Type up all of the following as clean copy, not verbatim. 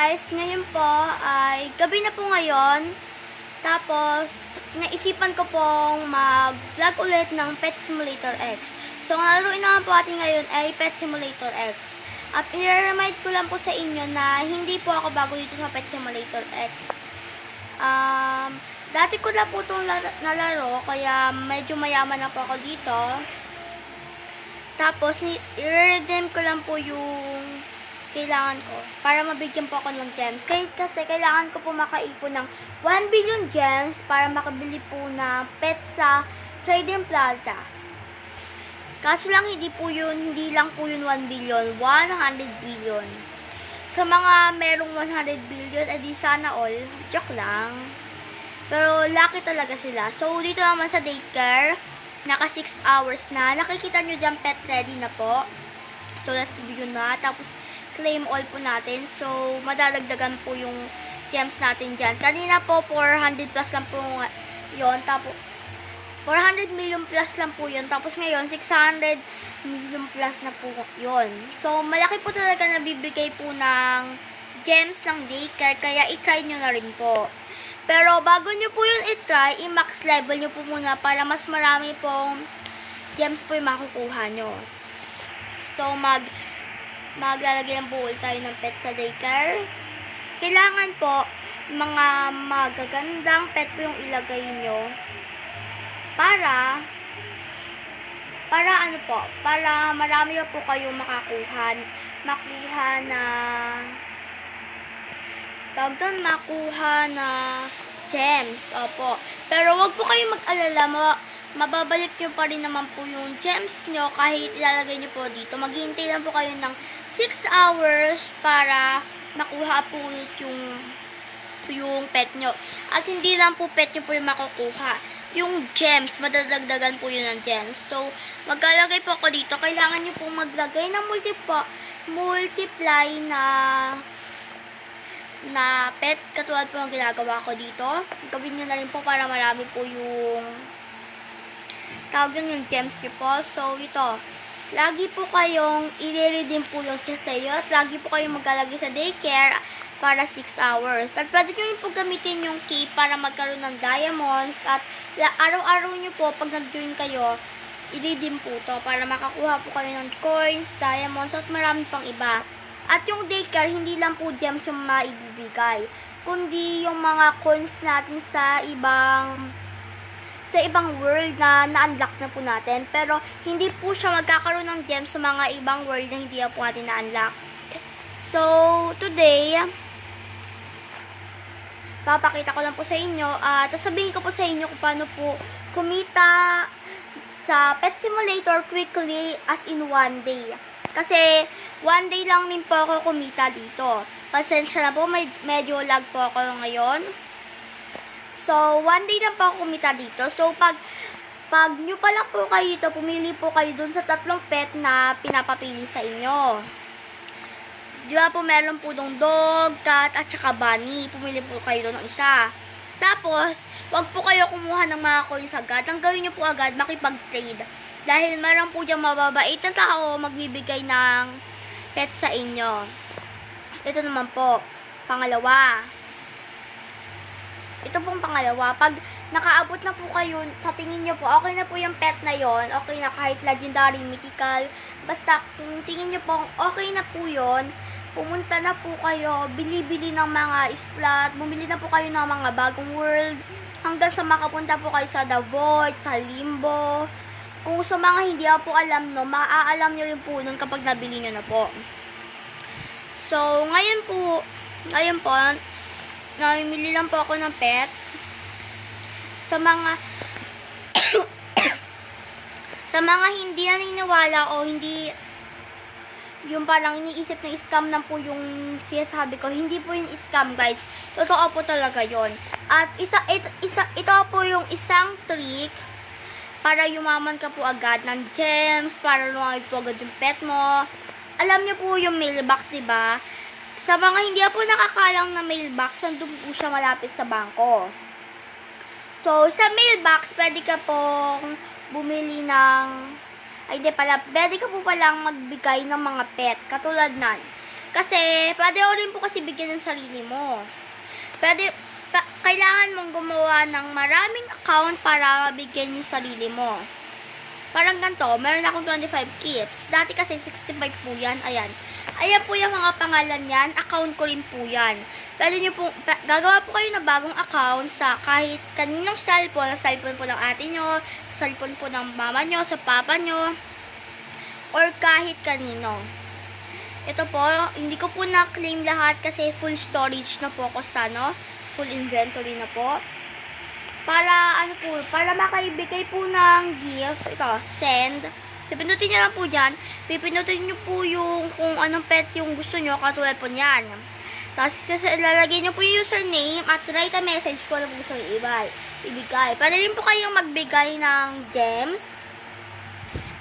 Guys, ngayon po ay gabi na po ngayon. Tapos, naisipan ko pong mag-vlog ulit ng Pet Simulator X. So, ang laruin naman po atin ngayon ay Pet Simulator X. At i-remind ko lang po sa inyo na hindi po ako bago dito sa Pet Simulator X. Dati ko na po itong nalaro, kaya medyo mayaman na po ako dito. Tapos, i-redeem ko lang po yung kailangan ko para mabigyan po ako ng gems. Kasi kailangan ko po makaipon ng 1 billion gems para makabili po ng pet sa Trading Plaza. Kaso lang hindi lang po yun 1 billion, 100 billion. Sa mga merong 100 billion, edi sana all. Joke lang. Pero lucky talaga sila. So, dito naman sa daycare, naka 6 hours na. Nakikita nyo dyan, pet ready na po. So, let's view na. Tapos, claim all po natin. So, madadagdagan po yung gems natin dyan. Kanina po, 400 plus lang po yun. Tapos, 400 million plus lang po yun. Tapos ngayon, 600 million plus na po yun. So, malaki po talaga nabibigay po ng gems ng daycare. Kaya, i-try nyo na rin po. Pero, bago nyo po yun i-try, i-max level nyo po muna para mas marami pong gems po yung makukuha nyo. So, maglalagay ng buhol tayo ng pet sa daycare. Kailangan po, mga magagandang pet po yung ilagay nyo. Para marami po kayong makuha na gems. Opo. Pero wag po kayong mag-alala, mababalik nyo pa rin naman po yung gems nyo kahit ilalagay nyo po dito. Maghihintay lang po kayo ng 6 hours para makuha po ulit yung pet nyo. At hindi lang po pet nyo po yung makukuha. Yung gems, madadagdagan po yun ng gems. So, maglalagay po ako dito. Kailangan nyo po maglagay ng multiply na pet. Katulad po ang ginagawa ko dito. Gawin nyo na rin po para marami po yung tawag yung gems nyo po. So, ito. Lagi po kayong i-redeem po yung sa'yo. At lagi po kayong maglalagay sa daycare para 6 hours. At pwede nyo rin po gamitin yung key para magkaroon ng diamonds. At araw-araw nyo po, pag nag-join kayo, i-redeem po to para makakuha po kayo ng coins, diamonds, at marami pang iba. At yung daycare, hindi lang po gems yung maibibigay, kundi yung mga coins natin sa ibang world na na-unlock na po natin. Pero, hindi po siya magkakaroon ng gems sa mga ibang world na hindi po natin na-unlock. So, today, papakita ko lang po sa inyo at sabihin ko po sa inyo kung paano po kumita sa Pet Simulator quickly as in 1 day. Kasi, 1 day lang din po ako kumita dito. Pasensya na po, medyo lag po ako ngayon. So, 1 day lang po ako kumita dito. So, pag nyo pa lang po kayo dito, pumili po kayo dun sa 3 pet na pinapapili sa inyo. Di ba po, meron po dong dog, cat, at saka bunny. Pumili po kayo doon ng isa. Tapos, wag po kayo kumuha ng mga coins agad. Ang gawin nyo po agad, makipag-trade. Dahil meron po diyang mababait na tao magbibigay ng pet sa inyo. Ito naman po, pangalawa. Ito pong pangalawa. Pag nakaabot na po kayo, sa tingin nyo po, okay na po yung pet na yon, okay na kahit legendary, mythical, basta kung tingin nyo po, okay na po yon, pumunta na po kayo, bili-bili ng mga splat, bumili na po kayo ng mga bagong world, hanggang sa makapunta po kayo sa The Void, sa Limbo. Kung sa mga hindi po alam, no, maaalam nyo rin po nun kapag nabili nyo na po. So, ngayon po, namimili lang po ako ng pet. Sa mga sa mga hindi naniniwala o hindi yung parang iniisip na scam na po yung sinasabi ko, hindi po yung scam, guys. Totoo po talaga yon. At ito po yung isang trick para yumaman ka po agad ng gems, para lumamig po agad yung pet mo. Alam niyo po yung mailbox, di ba? Sa mga hindi po nakakalang na mailbox, nandun po siya malapit sa bangko. So, sa mailbox, pwede ka pong bumili ng pwede ka po palang magbigay ng mga pet. Katulad nan, Kasi, pwede mo rin po kasi bigyan ng sarili mo. Kailangan mong gumawa ng maraming account para mabigyan yung sarili mo. Parang ganito, meron akong 25 clips. Dati kasi 65 po yan. Ayan. Ayan po yung mga pangalan yan. Account ko rin po yan. Pwede nyo po, gagawa po kayo ng bagong account sa kahit kaninong cellphone. Cellphone po ng ate nyo, cellphone po ng mama nyo, sa papa nyo, or kahit kanino. Ito po, hindi ko po na-claim lahat kasi full storage na po ako sa, full inventory na po. Para makaibigay po ng gift, ito, send. Pipindutin nyo lang po dyan. Pipindutin nyo po yung kung anong pet yung gusto nyo, katulad po niyan. Tapos, ilalagay nyo po yung username at write a message kung ano po gusto nyo ibigay. Pwede rin po kayong magbigay ng gems.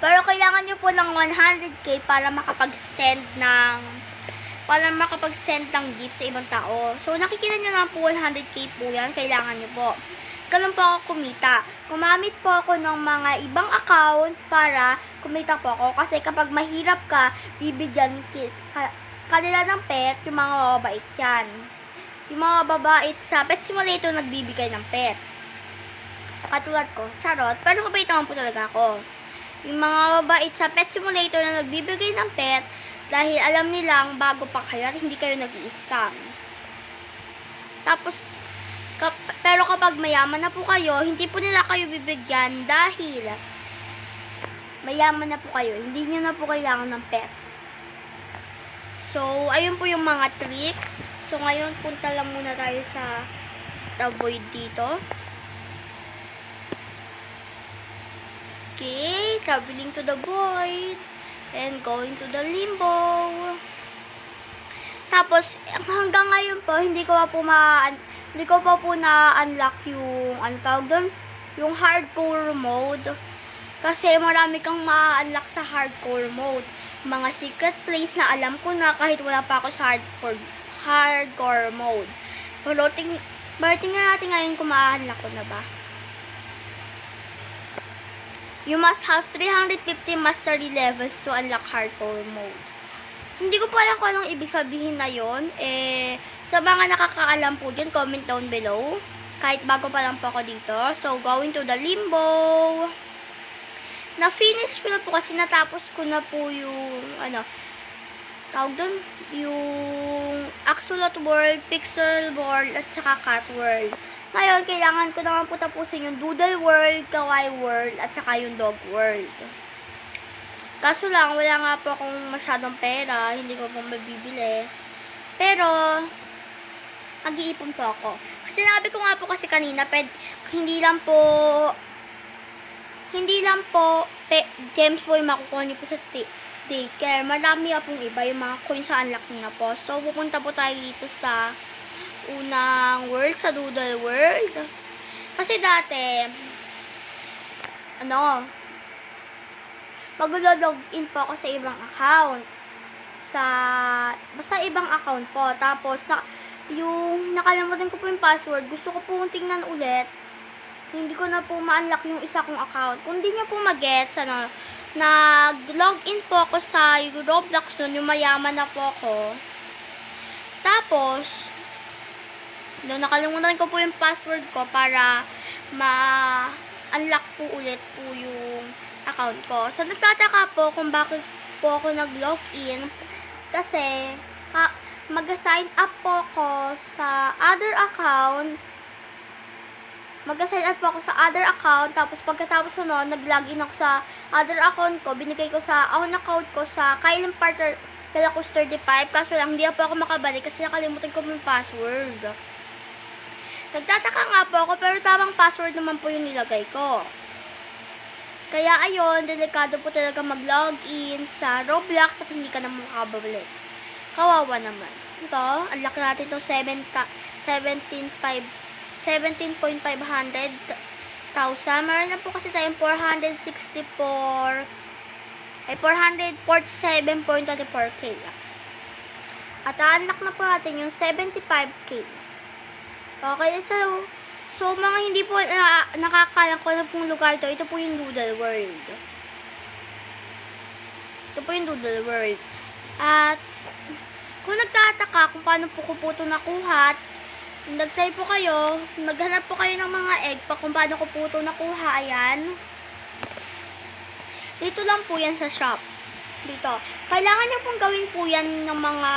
Pero kailangan nyo po ng 100k para makapag-send ng gift sa ibang tao. So, nakikita nyo na po 100k po yan. Kailangan nyo po. Ganun po ako kumita. Gumamit po ako ng mga ibang account para kumita po ako. Kasi kapag mahirap ka, bibigyan kanila ng pet, yung mga mababait yan. Yung mga babait sa Pet Simulator nagbibigay ng pet. Katulad ko, charot. Pero mabait naman po talaga ako. Yung mga mabait sa Pet Simulator na nagbibigay ng pet dahil alam nilang bago pa kayo at hindi kayo nag-i-scam. Tapos, pero kapag mayaman na po kayo, hindi po nila kayo bibigyan dahil mayaman na po kayo. Hindi nyo na po kailangan ng pet. So, ayun po yung mga tricks. So, ngayon, punta lang muna tayo sa The Void dito. Okay, traveling to the void and going to the limbo. Tapos hanggang ngayon po hindi ko pa po na-unlock yung yung hardcore mode. Kasi marami kang ma-unlock sa hardcore mode. Mga secret place na alam ko na kahit wala pa ako sa hardcore mode. Pero tingnan natin ngayon kung ma-unlock ko na ba. You must have 350 mastery levels to unlock hardcore mode. Hindi ko pa alam kung anong ibig sabihin na yon. Sa mga nakakaalam po dyan, comment down below. Kahit bago pa lang po ako dito. So, going to the limbo. Na-finish ko na po kasi natapos ko na po yung, yung Axolot World, Pixel World, at saka Cat World. Ngayon, kailangan ko naman po tapusin yung Doodle World, Kawaii World, at saka yung Dog World. Kaso lang, wala nga po akong masyadong pera, hindi ko po mabibili. Pero, mag-iipon po ako. Kasi sabi ko nga po kasi kanina, hindi lang po gems po yung makukuha niyo po sa daycare. Marami pong iba, yung mga coins sa unlock na po. So, pupunta po tayo dito sa unang world, sa Doodle World. Kasi dati, mag-login po ako sa ibang account. Basta ibang account po. Tapos, yung nakalimutan ko po yung password, gusto ko po tingnan ulit. Hindi ko na po ma-unlock yung isa kong account. Kung di nyo po mag-gets, nag-login po ako sa Roblox nun, yung mayaman na po ako. Tapos, nakalimutan ko po yung password ko para ma-unlock po ulit po yung account ko. So, nagtataka po kung bakit po ako nag-login. Kasi, mag-sign up po ako sa other account. Tapos pagkatapos ko noon, nag-login ako sa other account ko. Binigay ko sa own account ko sa Kylin Partner Pelacos 35. Kaso lang, hindi po ako makabalik kasi nakalimutan ko yung password. Nagtataka nga po ako, pero tamang password naman po yung nilagay ko. Kaya ayun, delikado po talaga mag-login sa Roblox at hindi ka na makabalik. Kawawa naman. Ito, unlock natin itong 17.500,000. Meron na po kasi tayong 447.24k. At unlock na po natin yung 75k. Okay, so mga hindi po nakakalang ko na pong lugar ito po yung Doodle World. At Kung nagtataka kung paano po ko po ito nakuha, nag-try po kayo, naghanap po kayo ng mga egg pa kung paano ko po ito nakuha, ayan. Dito lang po yan sa shop. Dito. Kailangan nyo pong gawin po yan ng mga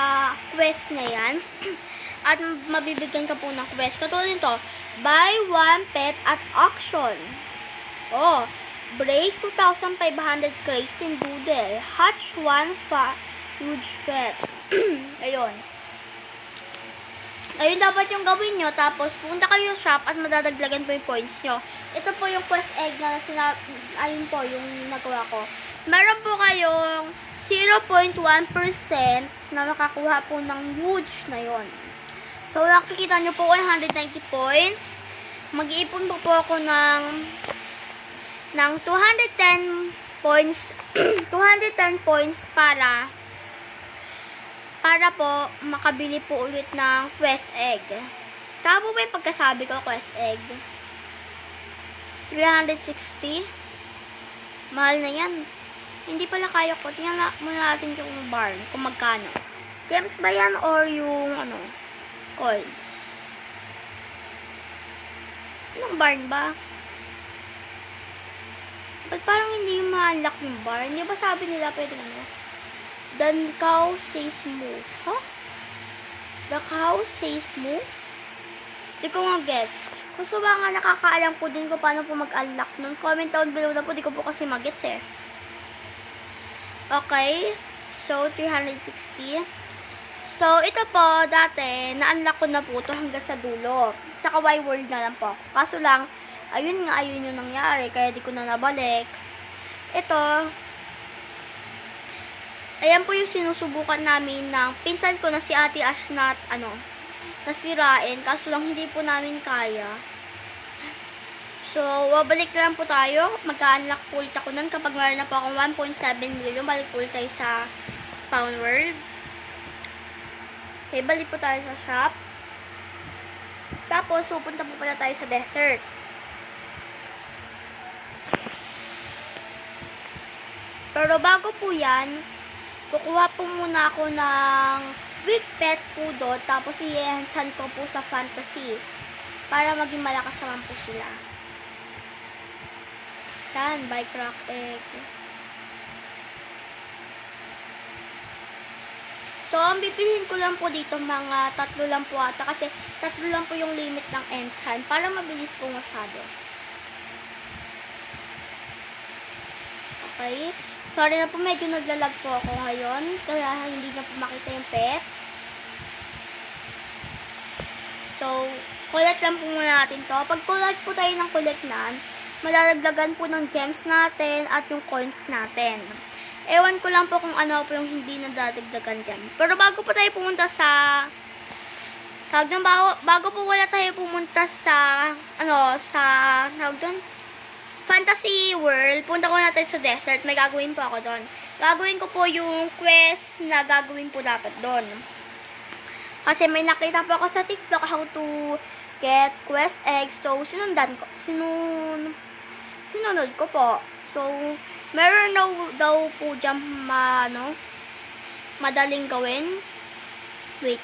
quest na yan. At mabibigyan ka po ng quest. Katulad nito, buy one pet at auction. Oh, break 2,500 crates in doodle. Hatch one huge pet. Ayun. Ayun dapat yung gawin nyo. Tapos, pumunta kayo sa shop at madadaglagan po yung points nyo. Ito po yung quest egg na ayun po yung nagawa ko. Meron po kayong 0.1% na makakuha po ng huge na yon. So, nakikita nyo po 190 points. Mag-iipon po ako ng 210 points 210 points para po makabili po ulit ng quest egg. Tama po ba yung pagkasabi ko, quest egg? 360. Mahal na yan. Hindi pala kaya ko. Tingnan muna natin yung barn, kung magkano. Gems ba yan or yung coins? Anong barn ba? Ba't parang hindi ma-unlock yung barn? Hindi ba sabi nila pwede The cow says moo. Huh? The cow says moo? Di ko nga gets. Kung sa mga nakakaalam po din kung paano po mag-unlock nun, comment down below na po. Di ko po kasi mag-gets eh. Okay. So, 360. So, ito po, dati, na-unlock ko na po ito hanggang sa dulo. Sa Kawaii World na lang po. Kaso lang, ayun yung nangyari. Kaya di ko na nabalik. Ito, ayan po yung sinusubukan namin ng pinsan ko na si Ate Ash na, nasirain. Kaso lang hindi po namin kaya. So, wabalik na lang po tayo. Magka-unlock po ulit ako nun. Kapag meron na po akong 1.7 million, balik po ulit tayo sa spawn world. Okay, balik po tayo sa shop. Tapos, pupunta po pala tayo sa desert. Pero bago po yan, kukuha po muna ako ng weak pet po doon, tapos i-enchant ko po sa fantasy para maging malakas naman po sila. Yan, buy crack egg. So, ang bibilihin ko lang po dito, mga 3 lang po ata, kasi 3 lang po yung limit ng enchant para mabilis po masyado. Okay. Sorry na po, medyo naglalag po ako ngayon. Kaya hindi na po makita yung pet. So, collect lang po muna natin to. Pag collect po tayo ng collect na, malalaglagan po ng gems natin at yung coins natin. Ewan ko lang po kung ano po yung hindi nadadagdagan dyan. Pero bago po tayo pumunta sa... Bago po wala tayo pumunta sa... tawag doon? Fantasy World, punta ko natin sa desert. May gagawin po ako doon. Gagawin ko po yung quest na gagawin po dapat doon. Kasi may nakita po ako sa TikTok how to get quest eggs. So, sinunod ko po. So, meron daw po dyan madaling gawin. Wait.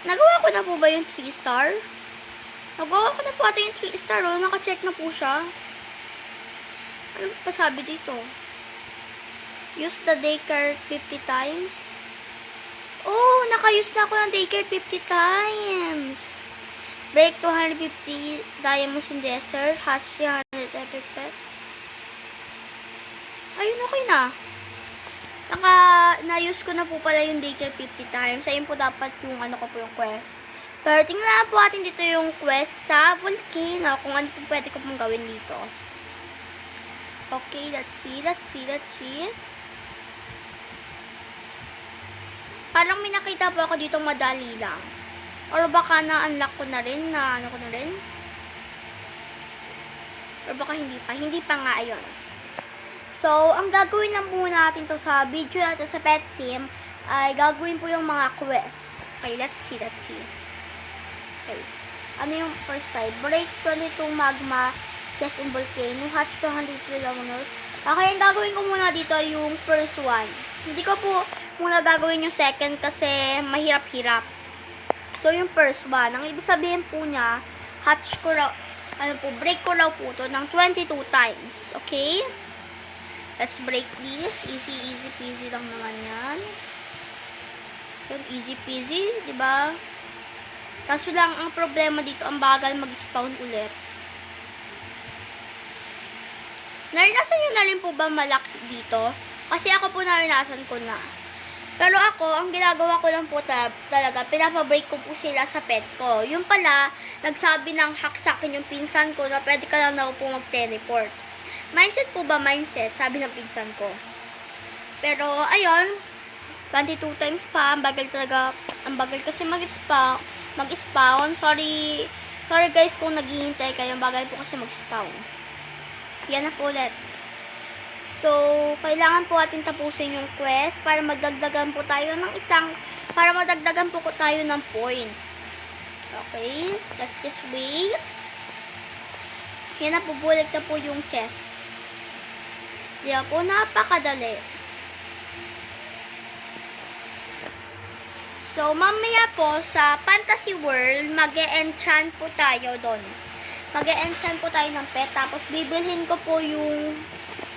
Nagawa ko na po ba yung 3-star? Nagawa ko na po ata yung 3-star. Naka-check na po siya. Ano pa sabi dito? Use the daycare 50 times. Oh, naka-use na ako ng daycare 50 times. Break 250 diamonds in desert. Hatch 300 epic pets. Ayun, okay na. Na-use ko na po pala yung daycare 50 times. Ayun po dapat yung yung quest. Pero tingnan po natin dito yung quest sa volcano. Kung ano po pwede ko pong gawin dito. Okay, let's see. Parang may nakita po ako dito madali lang. Or baka na-unlock ko na rin, Or baka hindi pa. Hindi pa nga, ayun. So, ang gagawin lang muna natin to sa video na to sa Pet Sim, ay gagawin po yung mga quests. Okay, let's see. Okay. Ano yung first type? Break 22 magma. Yes, in volcano. Hatch 200 kilometers. Okay, ang gagawin ko muna dito yung first one. Hindi ko po muna gagawin yung second kasi mahirap-hirap. So, yung first one, ang ibig sabihin po niya, hatch ko raw, break ko raw po to ng 22 times. Okay? Let's break this. Easy, easy peasy lang naman yan. Yun, easy peasy, diba? Kaso lang, ang problema dito, ang bagal mag-spawn ulit. Naranasan nyo na rin po ba malaki dito? Kasi ako po naranasan ko na. Pero ako, ang ginagawa ko lang po talaga, pinapabreak ko po sila sa pet ko. Yung pala, nagsabi ng hack sa akin yung pinsan ko na pwede ka lang na po mag-teleport. Mindset po ba? Mindset, sabi ng pinsan ko. Pero, ayun, 22 times pa, ang bagal talaga, ang bagal kasi mag-spawn. Sorry guys kung naghihintay kayo, ang bagal po kasi mag-spawn. Yan na po ulit. So, kailangan po ating tapusin yung quest para magdagdagan po tayo ng points. Okay, let's just wait. Yan na po, bulag na po yung chest. Yan po, napakadali. So, mamaya po sa Fantasy World, mag-e-enchant po tayo doon. Mag-e-enchant po tayo ng pet, tapos bibilhin ko po yung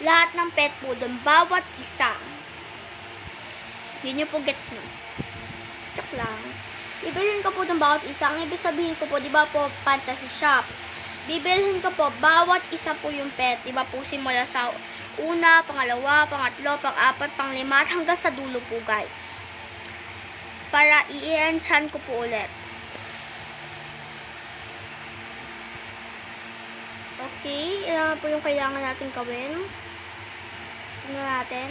lahat ng pet po doon, bawat isa. Hindi nyo po gets no? Check lang. Bibilhin ko po doon bawat isa. Ang ibig sabihin ko po, di ba po, Fantasy Shop. Bibilhin ko po, bawat isa po yung pet. Di ba po, simula sa una, pangalawa, pangatlo, pang-apat, pang-lima, hanggang sa dulo po, guys. Para i-enchant ko po ulit. Okay, ilan po yung kailangan natin gawin. Tingnan natin.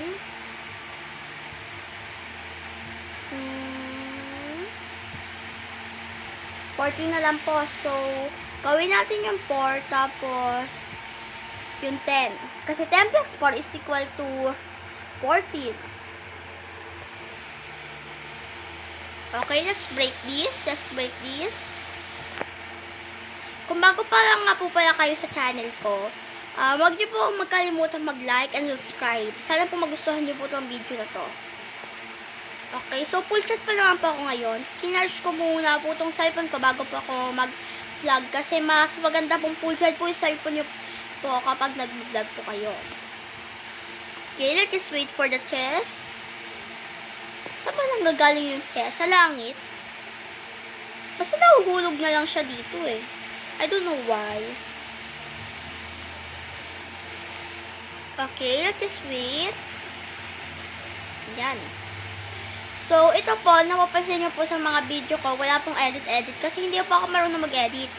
14 na lang po. So, gawin natin yung 4, tapos yung 10. Kasi 10 plus 4 is equal to 14. Okay, let's break this. Kung bago pa lang nga po pala kayo sa channel ko, huwag niyo po magkalimutan mag-like and subscribe. Sana po magustuhan niyo po itong video na to. Okay, so full charge pa naman po ako ngayon. Kinarge ko muna po itong cellphone ko bago po ako mag-vlog kasi mas maganda pong full charge po yung cellphone niyo po kapag nag-vlog po kayo. Okay, let's wait for the chest. Saan ba nanggagaling yung chest? Sa langit? Basta nahuhulog na lang siya dito eh. I don't know why. Okay, let's wait. Yan. So, ito po, napapansin nyo po sa mga video ko, wala pong edit-edit kasi hindi po ako marunong mag-edit.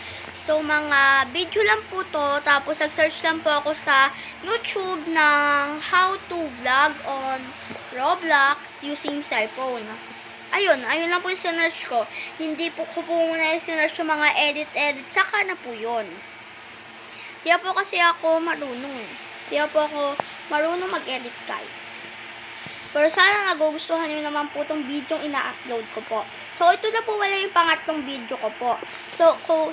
So, mga video lang po to, tapos nag-search lang po ako sa YouTube ng how to vlog on Roblox using cellphone. Ayun lang po yung sinearch ko. Hindi po ko muna yung sinearch yung mga edit-edit. Saka na po yun. Di po kasi ako marunong eh. Di po ako marunong mag-edit guys. Pero sana nagugustuhan nyo naman po itong video yung ina-upload ko po. So, ito na po wala yung pangatlong video ko po. So kung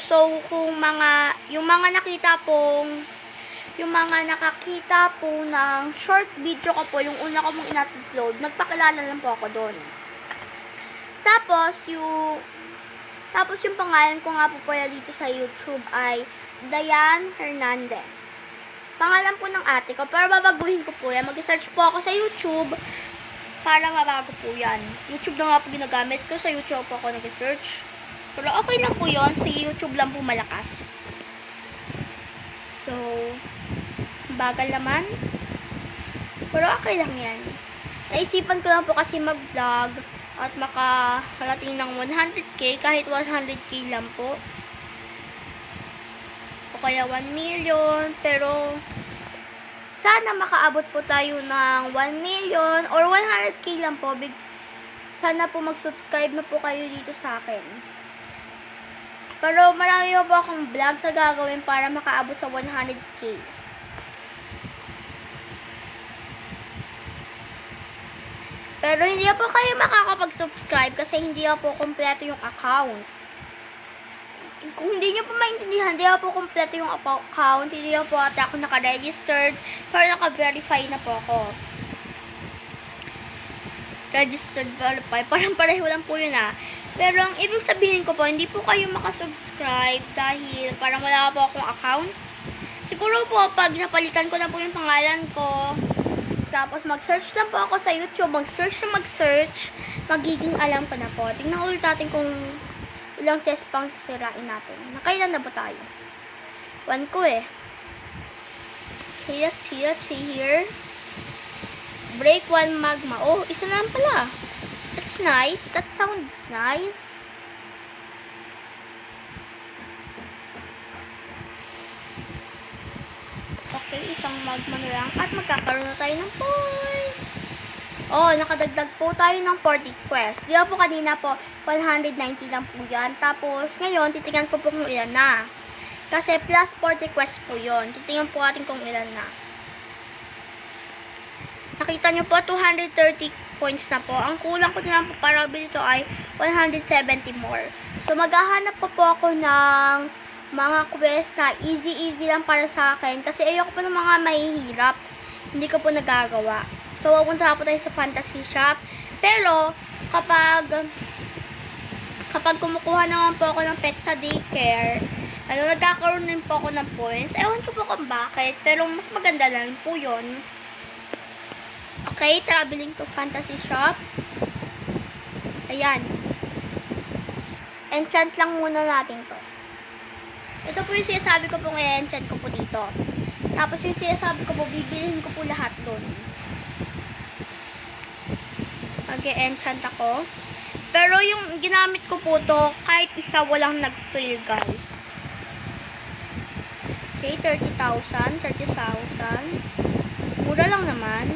yung mga nakakita po ng short video ko po, yung una ko mong ina-upload, nagpakilala lang po ako doon. Tapos yung pangalan ko nga po pala dito sa YouTube ay Diane Hernandez. Pangalan po ng ate ko, pero babaguhin ko po yan. Mag-search po ako sa YouTube para mabago po yan. YouTube na nga po ginagamit ko, sa YouTube po ako nag-search. Pero okay lang po yun, sa YouTube lang po malakas. So, bagal naman. Pero okay lang yan. Naisipan ko lang po kasi mag-vlog at makarating ng 100k, kahit 100k lang po. O kaya 1 million, pero sana makaabot po tayo ng 1 million or 100k lang po. Sana po mag-subscribe na po kayo dito sa akin. Pero marami po akong vlog na gagawin para makaabot sa 100k. Pero hindi po kayo makakapag-subscribe kasi hindi po kompleto yung account. Kung hindi nyo po maintindihan, hindi po kompleto yung account, hindi po ata ako naka-registered, pero naka-verify na po ako. registered verify. Parang pareho lang po yun Pero ang ibig sabihin ko po, hindi po kayo makasubscribe dahil parang wala po akong account. Siguro po, pag napalitan ko na po yung pangalan ko, tapos mag-search lang po ako sa YouTube, mag-search, magiging alam ko na po. Tingnan ulit natin kung ilang chest pang sisirain natin. Nakailan na ba tayo? 1 ko Okay, let's see here. Break 1 magma. Oh, isa na lang pala. That's nice. That sounds nice. Okay, isang magma na lang. At magkakaroon na tayo ng points. Oh, nakadagdag po tayo ng 40 quest. Di ba po kanina po, 190 lang po yan. Tapos, ngayon, titingnan ko po kung ilan na. Kasi plus 40 quest po yon. Titingnan po natin kung ilan na. Nakita nyo po, 230 points na po. Ang kulang ko na po para dito ay 170 more. So, maghahanap po ako ng mga quest na easy lang para sa akin. Kasi ayoko po ng mga mahihirap. Hindi ko po nagagawa. So, pupunta po tayo sa fantasy shop. Pero, kapag kumukuha naman po ako ng pet sa daycare, nagkakaroon din po ako ng points. Ewan ko po kung bakit. Pero, mas maganda na rin po yun. Okay, traveling to fantasy shop. Ayan. Enchant lang muna natin to. Ito po yung sinasabi ko pong i-enchant ko po dito. Tapos yung sinasabi ko po, bibilihin ko po lahat doon. Mag-enchant ako. Pero yung ginamit ko po to, kahit isa walang nag-fail, guys. Okay, 30,000. Mura lang naman.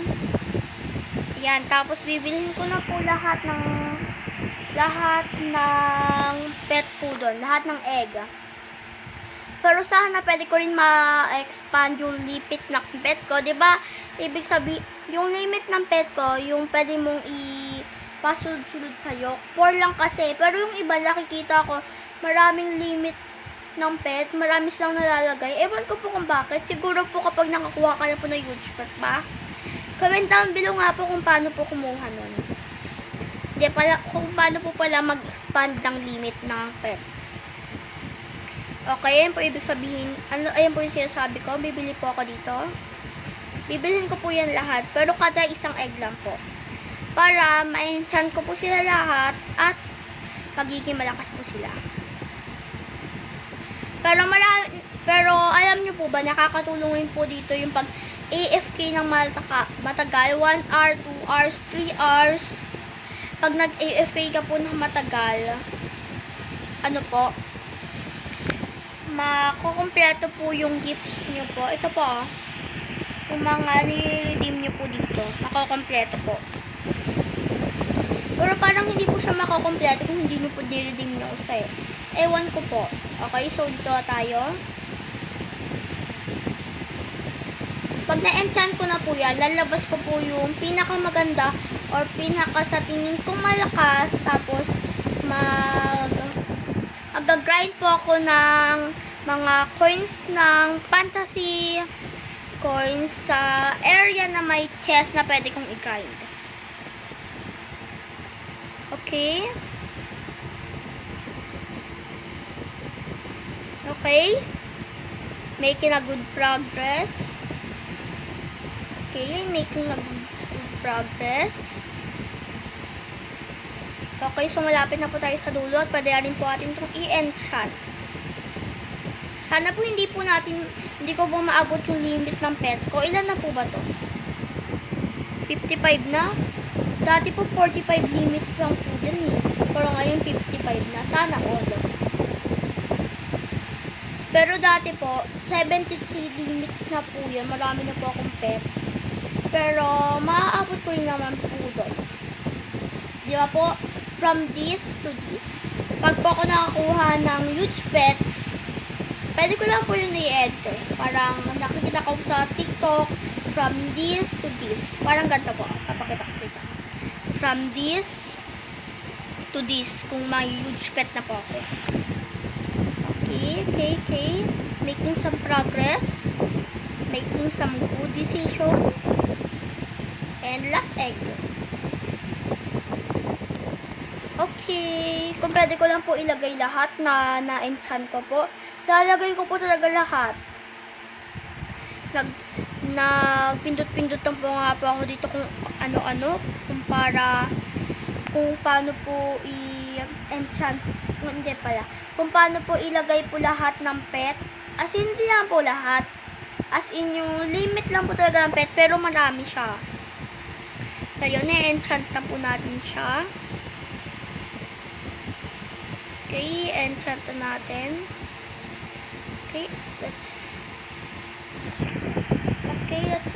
Yan, tapos bibilhin ko na po lahat ng pet po doon, lahat ng egg. Pero sana pwede ko rin ma-expand yung limit ng pet ko, 'di ba? Ibig sabihin, yung limit ng pet ko, yung pwede mong ipasulod-sulod sa yok. 4 lang kasi, pero yung iba nakikita ko, maraming limit ng pet, marami silang nalalagay. Ewan ko po kung bakit. Siguro po kapag nakakuha ka na po ng huge pet ba? Comment down below nga po kung paano po kumuha nun. Kung paano po pala mag-expand ng limit ng pet. Okay, ayan po ibig sabihin. Ayan po yung sinasabi ko. Bibili po ako dito. Bibilhin ko po yan lahat. Pero kada isang egg lang po. Para ma-enchant ko po sila lahat at magiging malakas po sila. Pero alam nyo po ba, nakakatulong rin po dito yung pag AFK ng matagal, 1 hour, 2 hours, 3 hours. Pag nag-AFK ka po ng matagal, makukumpleto po yung gifts nyo po. Ito po, yung mga ni-redeem nyo po dito, makukumpleto po. Pero parang hindi po siya makukumpleto kung hindi nyo po ni-redeem nyo isa Ewan ko po. Okay, so dito tayo. Pag na-enchant ko na po yan, lalabas ko po yung pinakamaganda or pinaka sa tingin kong malakas. Tapos, mag-grind po ako ng mga coins ng fantasy coins sa area na may chest na pwede kong i-grind. Okay? Okay? Making a good progress. Okay, making a good progress. Okay, so malapit na po tayo sa dulo at pwede rin po natin itong i-enchant. Sana po hindi ko po maabot yung limit ng pet ko. Ilan na po ba to? 55 na? Dati po 45 limit lang po yan Pero ngayon 55 na. Sana all. Pero dati po, 73 limits na po yan. Marami na po akong pet. Pero, maaabot ko rin naman po doon. Di ba po? From this to this. Pag po ako nakakuha ng huge pet, pwede ko lang po yung i-edit Parang nakikita ko sa TikTok, from this to this. Parang ganito po. Papakita ko sa ito. From this to this. Kung may huge pet na po ako. Okay. Making some progress. Making some good decision. And last egg. Okay. Kung pwede ko lang po ilagay lahat na na-enchant ko po. Lalagay ko po talaga lahat. Nagpindot-pindot lang po nga po ako dito kung ano-ano. Kung paano po i-enchant. Hindi pala. Kung paano po ilagay po lahat ng pet. As in, hindi lang po lahat. As in, yung limit lang po talaga ng pet. Pero marami siya. Kaya na-enchant na po natin siya. Okay, enchant na natin. Okay, let's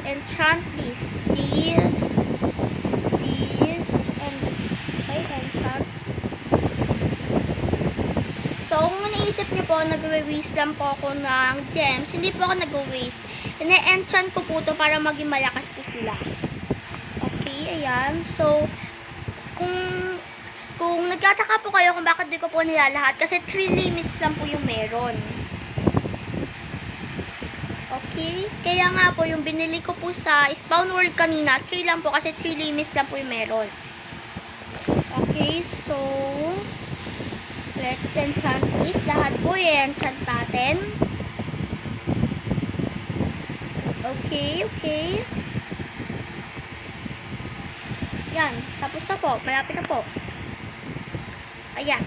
enchant this, and this. Okay, enchant. So, kung naisip niyo po, nag-waste lang po ako ng gems, hindi po ako nag-waste. Ine-enchant ko po to para maging malakas po sila. Okay, ayan. So, kung nagtataka po kayo kung bakit di ko po nilalahat, kasi 3 limits lang po yung meron. Okay? Kaya nga po, yung binili ko po sa Spawn World kanina, 3 lang po kasi 3 limits lang po yung meron. Okay, so let's enchant this. Lahat po i-enchant natin. Okay, okay. Yan, tapos na po. Malapit na po. Ayan.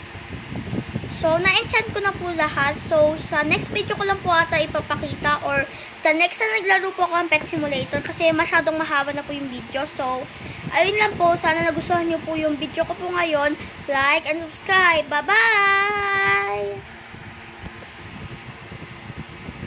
So, na-enchant ko na po lahat. So, sa next video ko lang po ata ipapakita or sa next na naglaro po ako ng Pet Simulator kasi masyadong mahaba na po yung video. So, ayun lang po. Sana nagustuhan nyo po yung video ko po ngayon. Like and subscribe. Bye-bye!